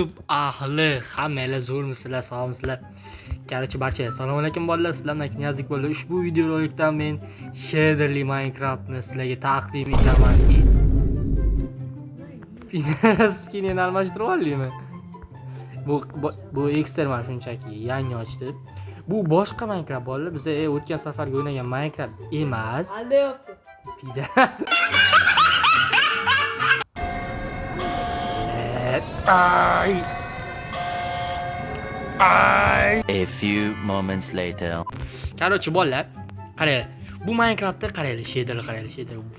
YouTube ahli, hammanglar zo'rmisizlar, sog'misizlar? Qarshi barcha assalomu alaykum bolalar, sizlardan Knyazik bo'ldi. Ushbu videorolikda men shaderli Minecraftni sizlarga taqdim etaman. Skinni almashtirib oldingmi? Bu eksterman shunchaki yangi ochdi. Bu boshqa Minecraft bolalar. Biz o'tgan safarga o'ynagan Minecraft emas. Alda yo'qdi. A few moments later. Qarshi bolalar, qaranglar. Bu Minecraftda qaranglar, shader.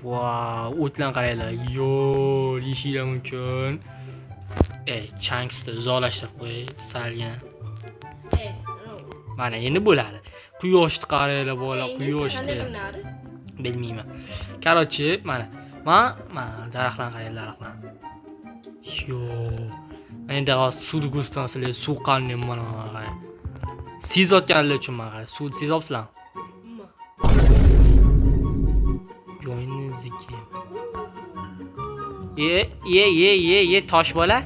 Wow, o'tlan qaranglar. Yo'l yeshillar mumkin. Chunksni uzoqlashtirib qo'y, salgina. Mana endi bo'ladi. Quyoshni qaranglar bolalar, quyoshni. Bilmayman. Qarshi, mana daraxtlar qaranglar, daraxtlar. Yo. Endi suvni ko'rsatsizlar, suv qanday mana qarang. Sezayotganlar uchun mana qarang, suv sezyapsizlar. Yo'yingizniki. Ye tosh bola.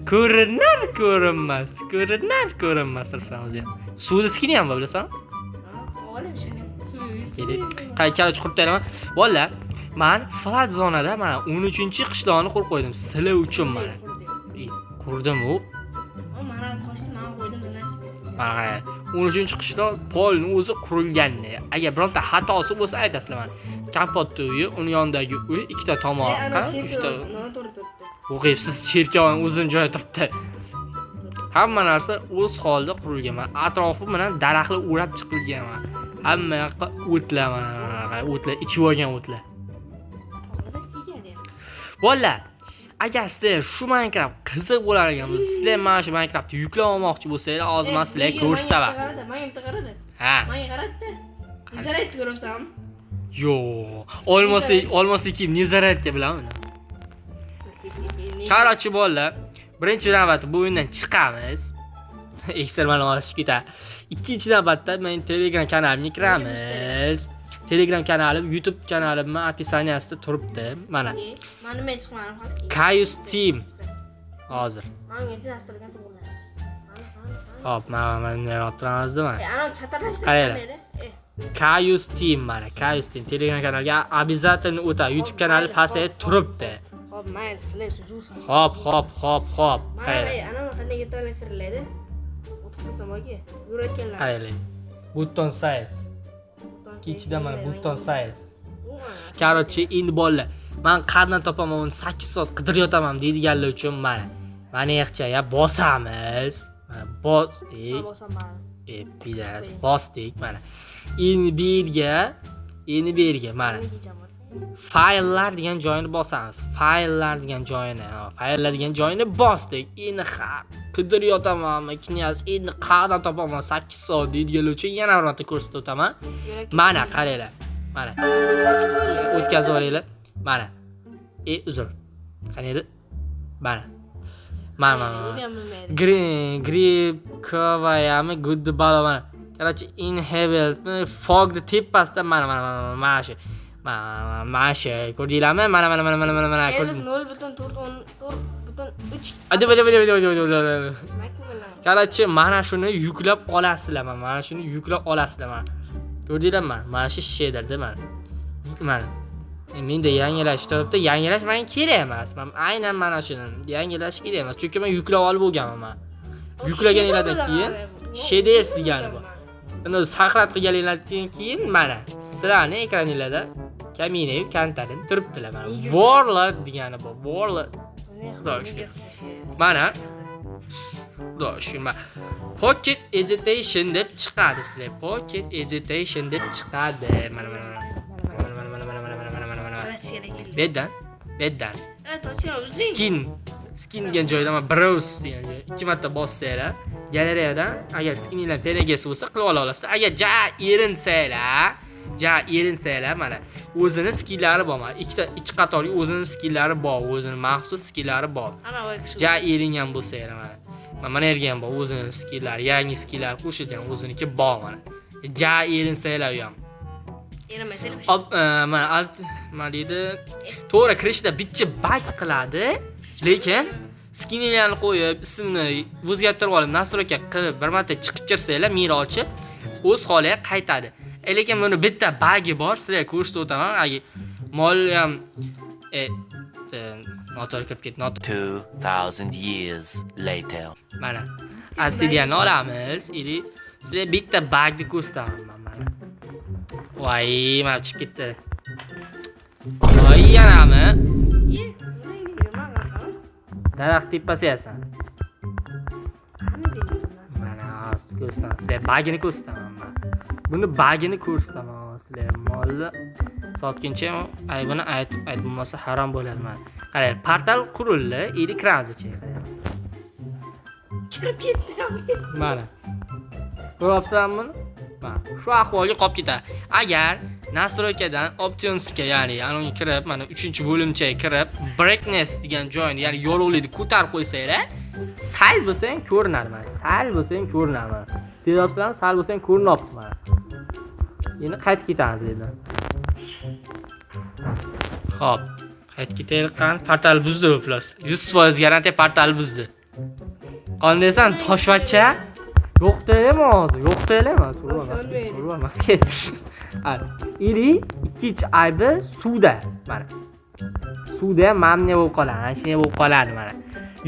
Ko'rinmas. Suvni skini ham bilasan? Qarshi qurib teraman. Bolalar, men flat zonada mana 13-qishloqni qurib qo'ydim. Sizlar uchun mana. Qurdim u. Mana toshni men qo'ydim mana. Mana 13-qishloq polni o'zi qurilganda. Agar bironta xatosi bo'lsa aytasizlar mana. Kapotni uyi, uni yonidagi uy, ikkita tomoqqa, uchta. O'qiysiz, cherkovning o'zini joyi turibdi. Hamma narsa o'z holida qurilgan. Atrofi bilan daraxtlar o'rab chiqilgan. Hamma yoqqa o'tlar mana, o'tlar, ichib olgan o'tlar. Bolalar, agar sizlar shu Minecraft qiziq bo'lar ekan, sizlar mana shu Minecraftni yuklab olmoqchi bo'lsangiz, hozir men sizlarga ko'rsataman. Menga qaradi. Ha. Menga qaradi. Nezaretni ko'rsam? Yo'q, olmoslik kim nezaretga bilaman. Qarshi bolalar, birinchi navbatda bu o'yindan chiqamiz. Eksterman olishib ketadi. Ikkinchi navbatda men Telegram kanalimga kiramiz. Telegram kanalim, YouTube kanalimni описаниесida turibdi. Mana. Mana nima chiqmadim ham. Kayus Team. Hozir. Menga dasturga to'g'rilaymiz. Hop, mana yarattiramizda mana. Ana katalashtirib Kayus Team mana, Kayus Team Telegram kanaliga обязательно o'ta. YouTube kanali pastda turibdi. Hop, men sizlar suzusam. Hop. Mana ana qanday katalashtiriladi? O'tqizmoqga. Yurayotganlar. Qaranglar. Button size. Ikkinchidan mana button size. Qarshi endi bolalar, men qandan topaman uni 8 soat qidiryapman deydiganlar uchun mana yaxshaya bosamiz. Mana bosdik. Bosdik mana. Endi bu yerga mana fayllar degan joyini bosamiz. Fayllar degan joyini bosdik. Endi qidiryapman, Knyaz endi qayerdan topaman 8 soat deydiganlar uchun yana bir marta ko'rsatib o'taman. Mana qaranglar. Mana. O'tkazib olinglar. Mana. Uzr. Qaniydi? Mana. Grip kovayami goodbye mana. Qarshi inhabit fog the tepasida mana shu. Mana shu ko'rdinglarmi? Mana. 0.4.3. Hadi. Qarshi mana shuni yuklab olasizlar. Mana. Ko'rdinglarmi? Mana shu shaderda mana. Menda yangilash turibdi. Yangilash menga kerak emas. Men aynan mana shuni yangilash kerak emas. Chunki men yuklab olib bo'lganman. Yuklaganinglardan keyin shaders degani bor. Uni saqlab qilganinglardan keyin mana sizlarning ekraningizda kamina kantarin turibdilar mana. Warlord degani bor. Warlord. Mana. Pocket Edition deb chiqadi sizlar. Pocket Edition deb chiqadi. Mana. Beddan. Skin degan joyda mana browse degan joy. 2 marta bossanglar, galeriyadan agar skininglar penegasi bo'lsa qilib ola olasizlar. Agar erinsalar mana o'zini skillari bor mana. Ikki qatorli o'zini skillari bor, o'zini maxsus skillari bor. Eringan bo'lsanglar mana ergan bor o'zini skillari, yangi skilllar qo'shilgan o'ziniki bor mana. Erinsalar ham. Yaramaysan. Nima deydi? To'g'ri kirishda bitta bug qiladi, lekin skinnerlarni qo'yib, ismini o'zgartirib olib, nastroyka qilib, bir marta chiqib kirsanglar, mira ochib, o'z holiga qaytadi. Lekin buni bitta bugi bor, sizlarga ko'rsatib o'taman. Agar mol ham noto'g'ri kirib ketdi. 2000 years later. Mana obsidianni olamiz. Sizlarga bitta bugni ko'rsataman mana. Voy, mana chiqib ketdi. Voy, yanami? Daraxt tepasiyasan. Mana ko'rsataman. Sizlarga bugni ko'rsataman men. Buni bugini ko'rsataman sizlarga. Molni sotguncha aybini aytib bo'lmasa harom bo'ladi mana. Qarang, portal qurildi, ekrangacha. Kirib ketdi. Mana. Ko'ryapsanmi? Mana shu ahvolga qolib ketadi. Agar nastroykadan optionsga, ya'ni aniga kirib, mana 3-bo'limchaga kirib, brightness degan joyni, ya'ni yorug'likni ko'tarib qo'ysanglar, sal bo'lsang ko'rinadi mana. Sal bo'lsang ko'rinadi. Sezapsan, sal bo'lsang ko'rinyapti mana. Endi qaytib ketamiz endi. Xo'p, qaytib ketaylik qani? Portal buzdi plus. 100% garantiya portal buzdi. Qandaysan, toshvachcha? Yo'qdaymi hozir? Yo'qdaymi? So'rayman. Ikkinchi aybi suvda. Mana. Suvda mamne bo'lib qoladi. Shunday bo'lib qoladi mana.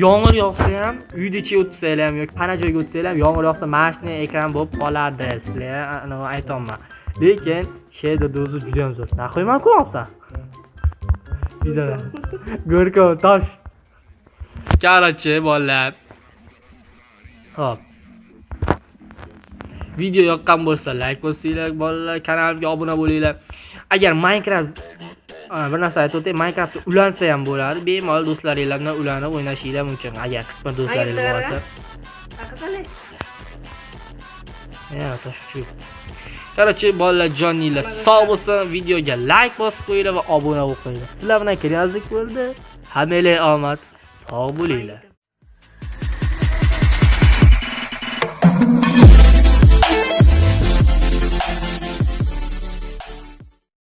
Yomg'ir yog'sa ham, uyda ichiga o'tsanglar ham yoki pana joyga o'tsanglar ham yomg'ir yog'sa mana shunday ekran bo'lib qoladi. Sizlarga aytaman. Lekin shader dozi juda ham zo'r. Naqoy men ko'ryapsan. Videoda. Go'rkov tosh. Qarachi bolalar. Xo'p. Video yoqqan bo'lsa like bosinglar, bolalar, kanalimga obuna bo'linglar. Agar Minecraft bir narsa aytib o'tay, Minecraftda ulansa ham bo'ladi. Bemalol do'stlaringiz bilan ulanib o'ynashinglar mumkin. Agar qismat do'stlaringiz bo'lsa. Toshchi. Qarachi bolalar, joninglar sog' bo'lsin, videoga like bosib qo'yinglar va obuna bo'lib qo'yinglar. Sizlar bilan kirayozlik bo'ldi. Hammaga omad, sog' bo'linglar.